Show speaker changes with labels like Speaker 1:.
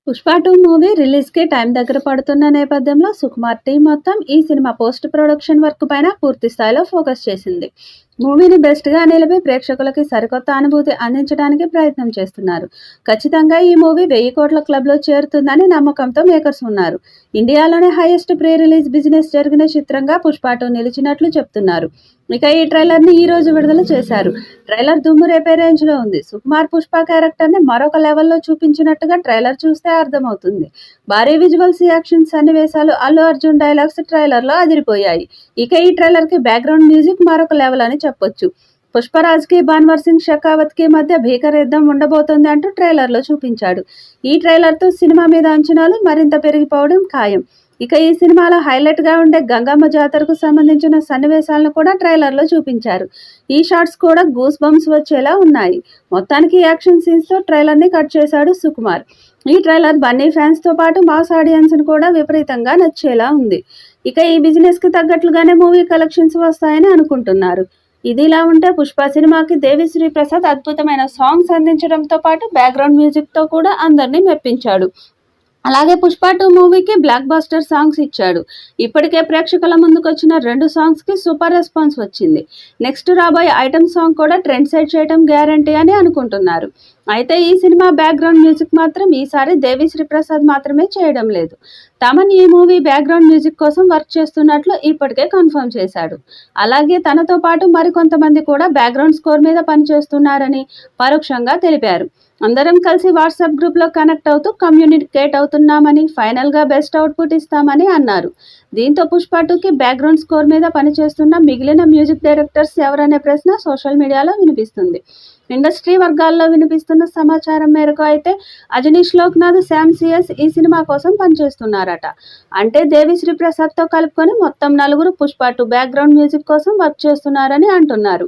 Speaker 1: Pushpa 2 movie రిలీజ్‌కి time దగ్గర పడుతున్న నేపథ్యంలో సుకుమార్ టీమ్ మొత్తం ఈ సినిమా పోస్ట్ ప్రొడక్షన్ వర్క్ పైన పూర్తి స్థాయిలో ఫోకస్ చేసింది. మూవీని బెస్ట్‌గా నిలిపి ప్రేక్షకులకి సరికొత్త అనుభూతి అందించడానికి ప్రయత్నం చేస్తున్నారు. ఖచ్చితంగా ఈ మూవీ 1000 కోట్ల క్లబ్‌లో చేరుతుందని నమ్మకంతో మేకర్స్ ఉన్నారు. ఇండియాలోనే హైయెస్ట్ ప్రీ రిలీజ్ బిజినెస్ జరిగిన చిత్రంగా పుష్ప 2 నిలిచినట్లు చెప్తున్నారు. ఇక ఈ ట్రైలర్‌ని ఈ రోజు విడుదల చేశారు. ట్రైలర్ దుమ్ము రేపే రేంజ్‌లో ఉంది. సుకుమార్ పుష్ప క్యారెక్టర్‌ని మరొక లెవెల్‌లో చూపించినట్టుగా ట్రైలర్ చూస్తే అర్థమవుతుంది. భారీ విజువల్స్, యాక్షన్ సన్నివేశాలు, అల్లు అర్జున్ డైలాగ్స్ ట్రైలర్‌లో అదిరిపోయాయి. ఇక ఈ ట్రైలర్‌కి బ్యాక్‌గ్రౌండ్ మ్యూజిక్ మరొక లెవెల్ అని చెప్పొచ్చు. పుష్పరాజ్‌కి, భాన్వర్ సింగ్ షెకావత్‌కి మధ్య భీకర యుద్ధం ఉండబోతోంది అంటూ ట్రైలర్‌లో చూపించాడు. ఈ ట్రైలర్‌తో సినిమా మీద అంచనాలు మరింత పెరిగిపోవడం ఖాయం. ఇక ఈ సినిమాలో హైలైట్‌గా ఉండే గంగమ్మ జాతరకు సంబంధించిన సన్నివేశాలను కూడా ట్రైలర్‌లో చూపించారు. ఈ షాట్స్ కూడా గూస్ బంప్స్ వచ్చేలా ఉన్నాయి. మొత్తానికి యాక్షన్ సీన్స్‌తో ట్రైలర్‌ని కట్ చేశాడు సుకుమార్. ఈ ట్రైలర్ బన్నీ ఫ్యాన్స్‌తో పాటు మాస్ ఆడియన్స్‌ని కూడా విపరీతంగా నచ్చేలా ఉంది. ఇక ఈ బిజినెస్‌కి తగ్గట్లుగానే మూవీ కలెక్షన్స్ వస్తాయని అనుకుంటున్నారు. ఇదిలా ఉంటే పుష్ప సినిమాకి దేవిశ్రీ ప్రసాద్ అద్భుతమైన సాంగ్స్ అందించడంతో పాటు బ్యాక్‌గ్రౌండ్ మ్యూజిక్‌తో కూడా అందరినీ మెప్పించాడు. అలాగే పుష్ప 2 మూవీకి బ్లాక్ బస్టర్ సాంగ్స్ ఇచ్చాడు. ఇప్పటికే ప్రేక్షకుల ముందుకొచ్చిన 2 సాంగ్స్‌కి సూపర్ రెస్పాన్స్ వచ్చింది. నెక్స్ట్ రాబోయే ఐటమ్ సాంగ్ కూడా ట్రెండ్ సెట్ చేయడం గ్యారంటీ అని అనుకుంటున్నారు. అయితే ఈ సినిమా బ్యాక్‌గ్రౌండ్ మ్యూజిక్ మాత్రం ఈసారి దేవిశ్రీ ప్రసాద్ మాత్రమే చేయడం లేదు. తమన్ ఈ మూవీ బ్యాక్‌గ్రౌండ్ మ్యూజిక్ కోసం వర్క్ చేస్తున్నట్లు ఇప్పటికే కన్ఫర్మ్ చేశాడు. అలాగే తనతో పాటు మరికొంతమంది కూడా బ్యాక్‌గ్రౌండ్ స్కోర్ మీద పనిచేస్తున్నారని పరోక్షంగా తెలిపారు. అందరం కలిసి వాట్సాప్ గ్రూప్లో కనెక్ట్ అవుతూ కమ్యూనికేట్ అవుతున్నామని, ఫైనల్గా బెస్ట్ అవుట్పుట్ ఇస్తామని అన్నారు. దీంతో పుష్ప 2కి బ్యాక్‌గ్రౌండ్ స్కోర్ మీద పనిచేస్తున్న మిగిలిన మ్యూజిక్ డైరెక్టర్స్ ఎవరనే ప్రశ్న సోషల్ మీడియాలో వినిపిస్తుంది. ఇండస్ట్రీ వర్గాల్లో వినిపిస్తున్న సమాచారం మేరకు అయితే అజనీష్ లోక్నాథ్, శామ్ సిఎస్ ఈ సినిమా కోసం పనిచేస్తున్నారట. అంటే దేవిశ్రీ ప్రసాద్తో కలుపుకొని మొత్తం 4 పుష్ప 2 బ్యాక్‌గ్రౌండ్ మ్యూజిక్ కోసం వర్క్ చేస్తున్నారని అంటున్నారు.